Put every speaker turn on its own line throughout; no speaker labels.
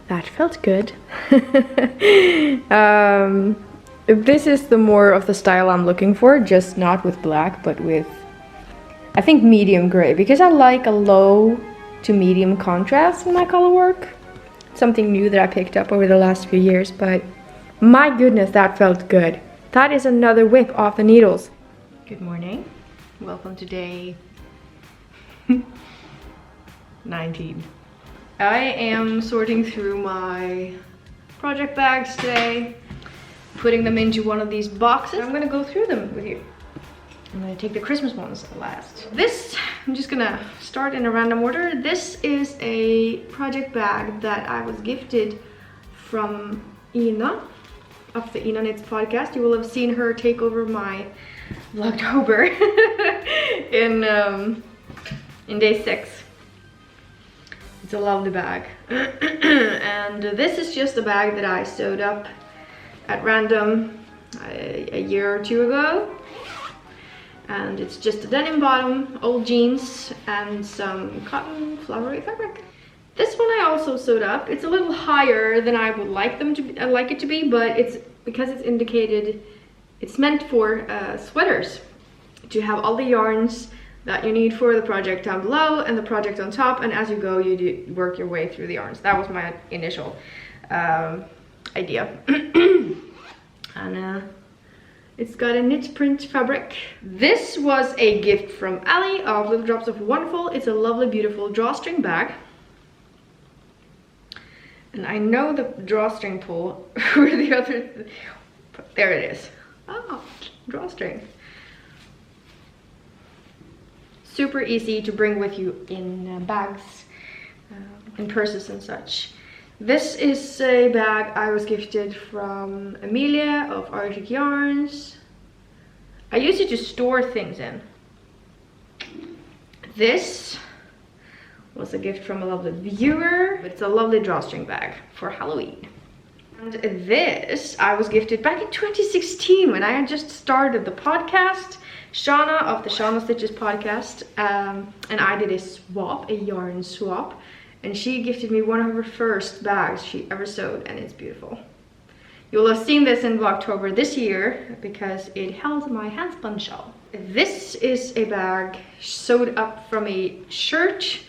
That felt good. This is the more of the style I'm looking for, just not with black, but with, I think, medium gray, because I like a low to medium contrast in my color work. Something new that I picked up over the last few years, but my goodness, that felt good. That is another whip off the needles. Good morning. Welcome to day 19. I am sorting through my project bags today, putting them into one of these boxes. I'm gonna go through them with you. I'm gonna take the Christmas ones last. This, I'm just gonna start in a random order. This is a project bag that I was gifted from Ina of the Ina Knits podcast. You will have seen her take over my Vlogtober in day 6. It's a lovely bag. And this is just a bag that I sewed up at random a year or 2 ago. And it's just a denim bottom, old jeans, and some cotton flowery fabric. This one I also sewed up. It's a little higher than I would like it to be, but it's because it's indicated, it's meant for sweaters, to have all the yarns that you need for the project down below and the project on top, and as you go you work your way through the yarns. That was my initial idea. And it's got a knit print fabric. This was a gift from Ali of Little Drops of Wonderful. It's a lovely, beautiful drawstring bag. And I know the drawstring pull for the other, there it is. Oh, drawstring. Super easy to bring with you in bags, in purses and such. This is a bag I was gifted from Amelia of Arctic Yarns. I use it to store things in. This was a gift from a lovely viewer. It's a lovely drawstring bag for Halloween. And this I was gifted back in 2016 when I had just started the podcast. Shauna of the Shauna Stitches podcast, and I did a swap, a yarn swap, and she gifted me one of her first bags she ever sewed, and it's beautiful. You'll have seen this in Vlogtober this year because it held my handspun shawl. This is a bag sewed up from a shirt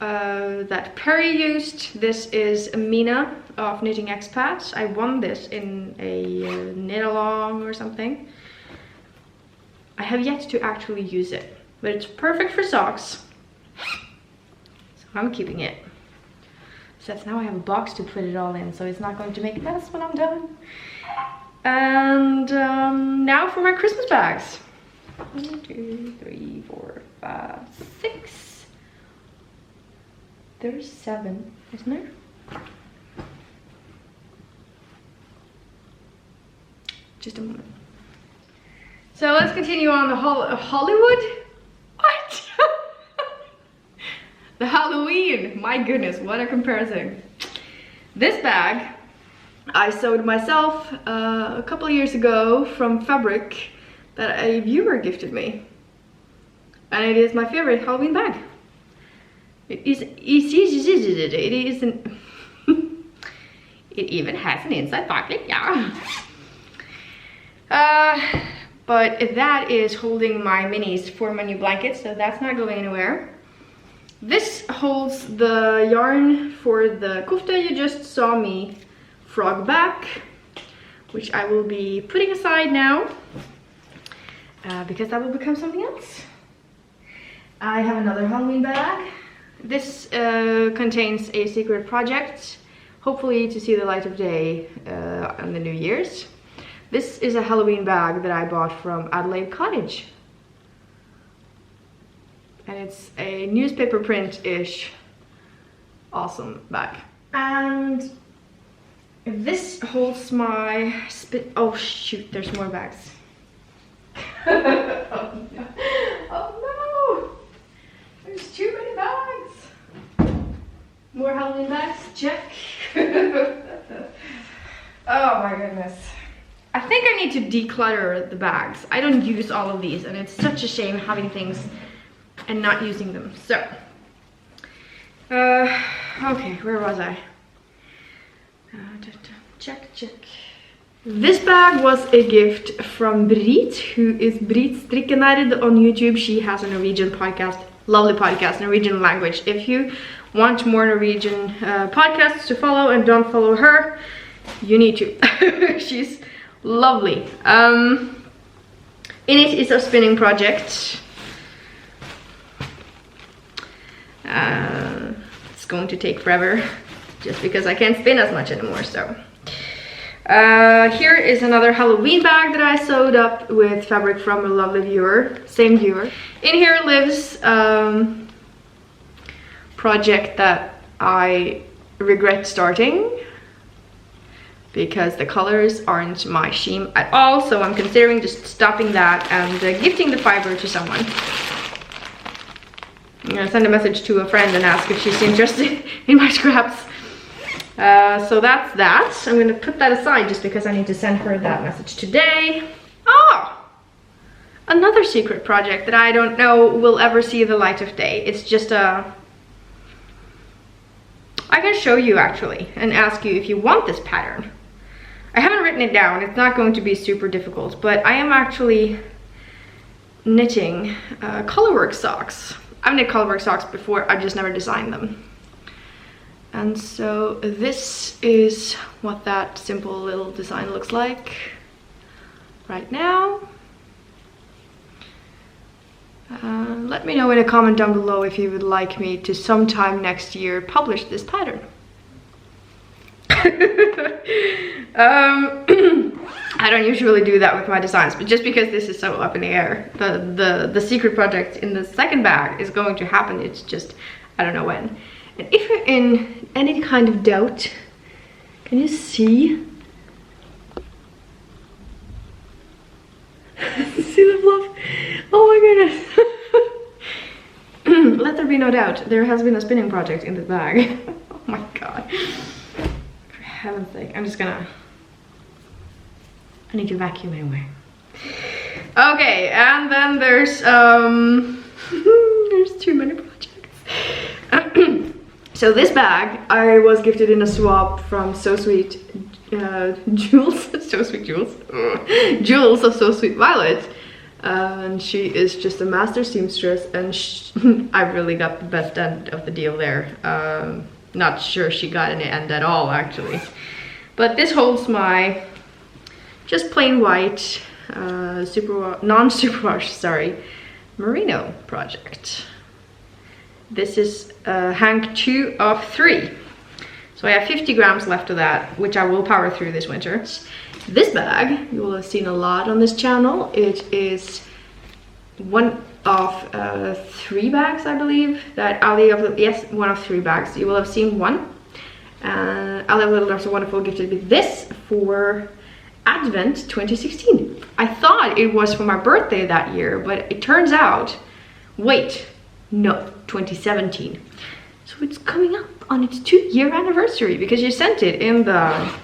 that Perry used. This is Mina of Knitting Expats. I won this in a knit along or something. I have yet to actually use it, but it's perfect for socks, so I'm keeping it. So now I have a box to put it all in, so it's not going to make a mess when I'm done. And now for my Christmas bags. 1, 2, 3, 4, 5, 6. There's 7, isn't there? Just a moment. So let's continue on the Hollywood. What? The Halloween. My goodness, what a comparison. This bag I sewed myself a couple of years ago from fabric that a viewer gifted me. And it is my favorite Halloween bag. It even has an inside pocket, yeah. But that is holding my minis for my new blankets, so that's not going anywhere. This holds the yarn for the kufta you just saw me frog back, which I will be putting aside now, because that will become something else. I have another Halloween bag. This contains a secret project, hopefully to see the light of day on the New Year's. This is a Halloween bag that I bought from Adelaide Cottage. And it's a newspaper print-ish awesome bag. And this holds my oh shoot, there's more bags. Oh no. Oh no! There's too many bags. More Halloween bags? Check. Oh my goodness. I think I need to declutter the bags. I don't use all of these and it's such a shame having things and not using them. So, okay, where was I? Check. This bag was a gift from Brit, who is Brit Strikkepodcast on YouTube. She has a Norwegian podcast, lovely podcast, Norwegian language. If you want more Norwegian podcasts to follow and don't follow her, you need to. She's lovely. In it is a spinning project. It's going to take forever just because I can't spin as much anymore. So here is another Halloween bag that I sewed up with fabric from a lovely viewer, same viewer. In here lives project that I regret starting because the colors aren't my sheen at all, so I'm considering just stopping that and gifting the fiber to someone. I'm gonna send a message to a friend and ask if she's interested in my scraps. So that's that. I'm gonna put that aside just because I need to send her that message today. Oh! Another secret project that I don't know will ever see the light of day. It's just a... I can show you actually and ask you if you want this pattern. I haven't written it down. It's not going to be super difficult, but I am actually knitting colorwork socks. I've knit colorwork socks before, I've just never designed them. And so this is what that simple little design looks like right now. Let me know in a comment down below if you would like me to sometime next year publish this pattern. I don't usually do that with my designs, but just because this is so up in the air, the secret project in the second bag is going to happen. It's just, I don't know when. And if you're in any kind of doubt, can you see? See the fluff? Oh my goodness. Let there be no doubt, there has been a spinning project in the bag. Oh my god. For heaven's sake, I'm just gonna... I need to vacuum anyway. Okay, and then there's there's too many projects. So this bag I was gifted in a swap from So Sweet Jules. So Sweet Jules. Jules of So Sweet Violet. And she is just a master seamstress, and I really got the best end of the deal there. Not sure she got any end at all actually. But this holds my just plain white non-superwash, sorry, merino project. This is hank 2 of 3. So I have 50 grams left of that, which I will power through this winter. This bag, you will have seen a lot on this channel. It is one of 3 bags, I believe, that Ali of, yes, one of 3 bags. You will have seen one. Ali of Little Drops of Wonderful gifted me this for Advent 2016. I thought it was for my birthday that year, but it turns out, wait, no, 2017. So it's coming up on its 2-year anniversary because you sent it in the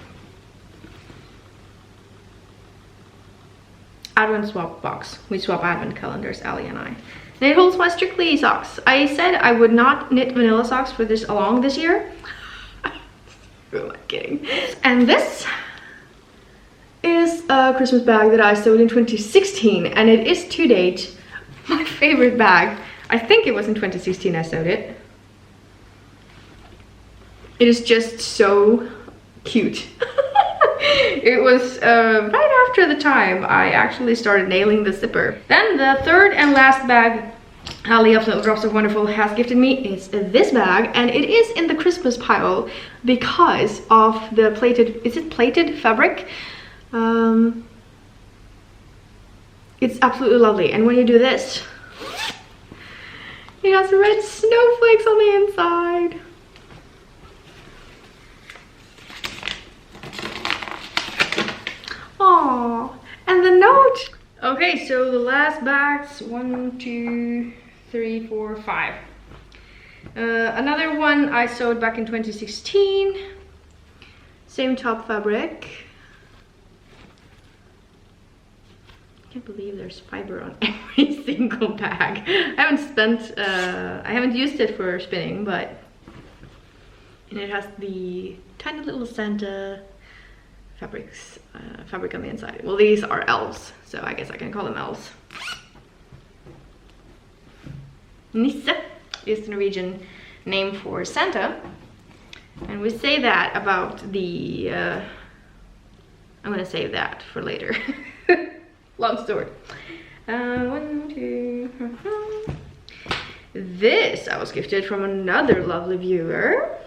Advent swap box. We swap Advent calendars, Ali and I. And it holds my Strictly socks. I said I would not knit vanilla socks for this along this year. Who am I kidding? And this is a Christmas bag that I sewed in 2016, and it is to date my favorite bag. I think it was in 2016 I sewed it. It is just so cute. It was right after the time I actually started nailing the zipper. Then the third and last bag Ali of Little Drops of Wonderful has gifted me is this bag, and it is in the Christmas pile because of the plated, is it plated fabric? It's absolutely lovely, and when you do this, it has red snowflakes on the inside. Aww, and the note. Okay, so the last bags, 1, 2, 3, 4, 5. Another one I sewed back in 2016. Same top fabric. I can't believe there's fiber on every single bag. I haven't used it for spinning, but and it has the tiny little Santa fabric on the inside. Well, these are elves, so I guess I can call them elves. Nisse is the Norwegian name for Santa, and we say that about the I'm gonna save that for later. Long story. 1, 2. This I was gifted from another lovely viewer.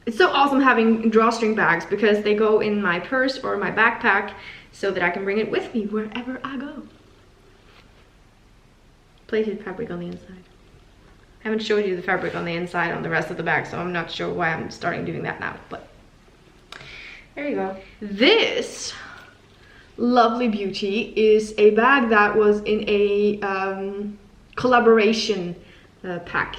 It's so awesome having drawstring bags because they go in my purse or my backpack so that I can bring it with me wherever I go. Plated fabric on the inside. I haven't showed you the fabric on the inside on the rest of the bag, so I'm not sure why I'm starting doing that now, but there you go. This lovely beauty is a bag that was in a collaboration pack.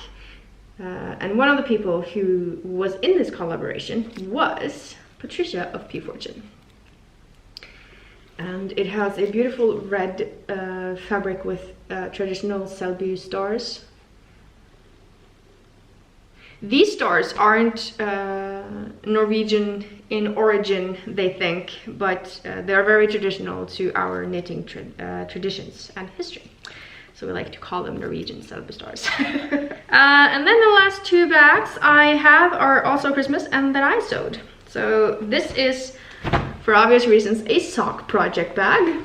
And one of the people who was in this collaboration was Patricia of P Fortune. And it has a beautiful red fabric with traditional Selby stars. These stars aren't Norwegian in origin, they think, but they're very traditional to our knitting traditions and history. So we like to call them Norwegian Selby stars. And then the last 2 bags I have are also Christmas and that I sewed. So this is, for obvious reasons, a sock project bag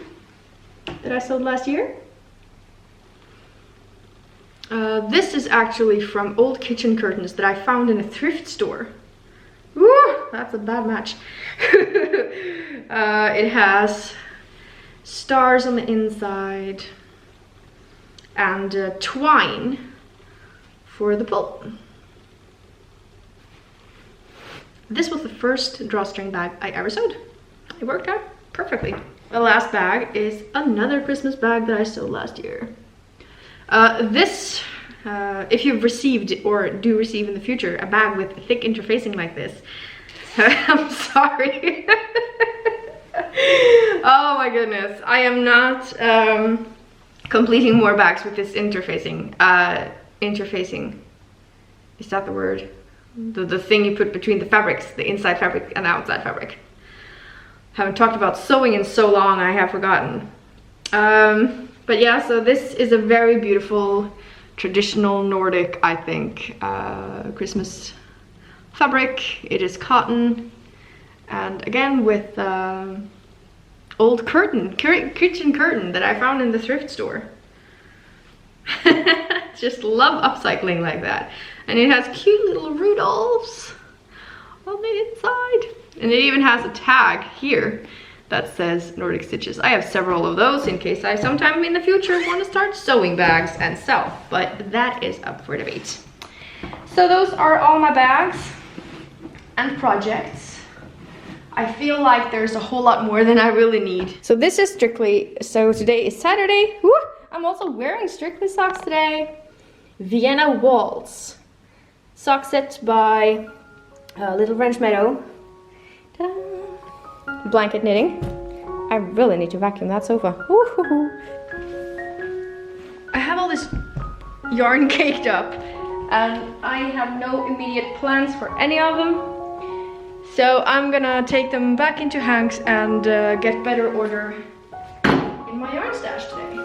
that I sewed last year. This is actually from old kitchen curtains that I found in a thrift store. Woo, that's a bad match. It has stars on the inside and twine for the pull. This was the first drawstring bag I ever sewed. It worked out perfectly. The last bag is another Christmas bag that I sewed last year. If you've received or do receive in the future a bag with thick interfacing like this, I'm sorry. Oh my goodness, I am not completing more bags with this interfacing. Interfacing, is that the word? The thing you put between the fabrics, the inside fabric and the outside fabric. Haven't talked about sewing in so long, I have forgotten. But yeah, so this is a very beautiful, traditional Nordic, I think, Christmas fabric. It is cotton, and again with old kitchen curtain that I found in the thrift store. Just love upcycling like that. And it has cute little Rudolphs on the inside. And it even has a tag here that says Nordic Stitches. I have several of those in case I sometime in the future want to start sewing bags and sell, but that is up for debate. So those are all my bags and projects. I feel like there's a whole lot more than I really need. So this is Strictly, so today is Saturday. Woo! I'm also wearing Strictly socks today. Vienna Waltz. Sock set by Little French Meadow. Ta-da! Blanket knitting. I really need to vacuum that sofa. Woo-hoo-hoo. I have all this yarn caked up and I have no immediate plans for any of them. So I'm gonna take them back into Hanks and get better order in my yarn stash today.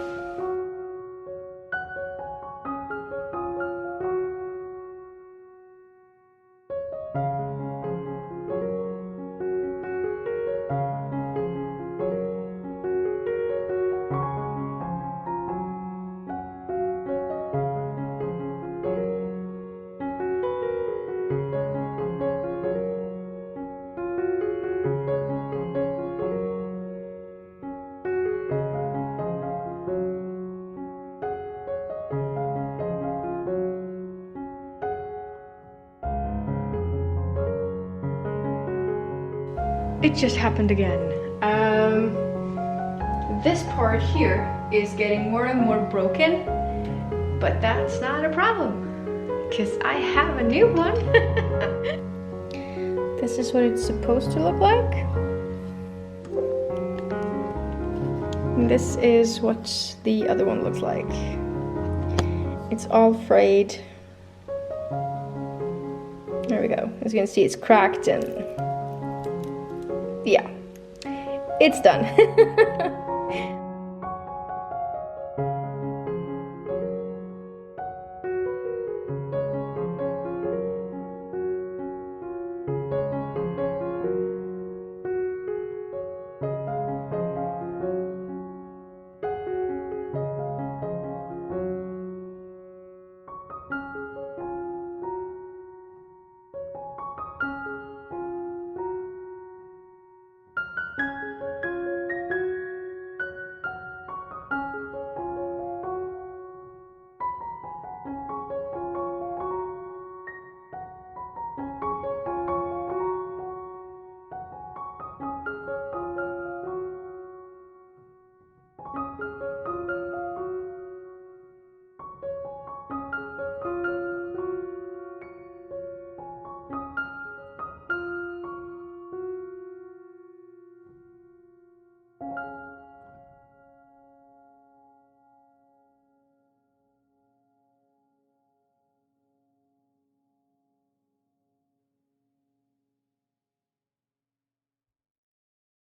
It just happened again. this part here is getting more and more broken, but that's not a problem because I have a new one. This is what it's supposed to look like. And this is what the other one looks like. It's all frayed. There we go. As you can see, it's cracked and yeah, it's done.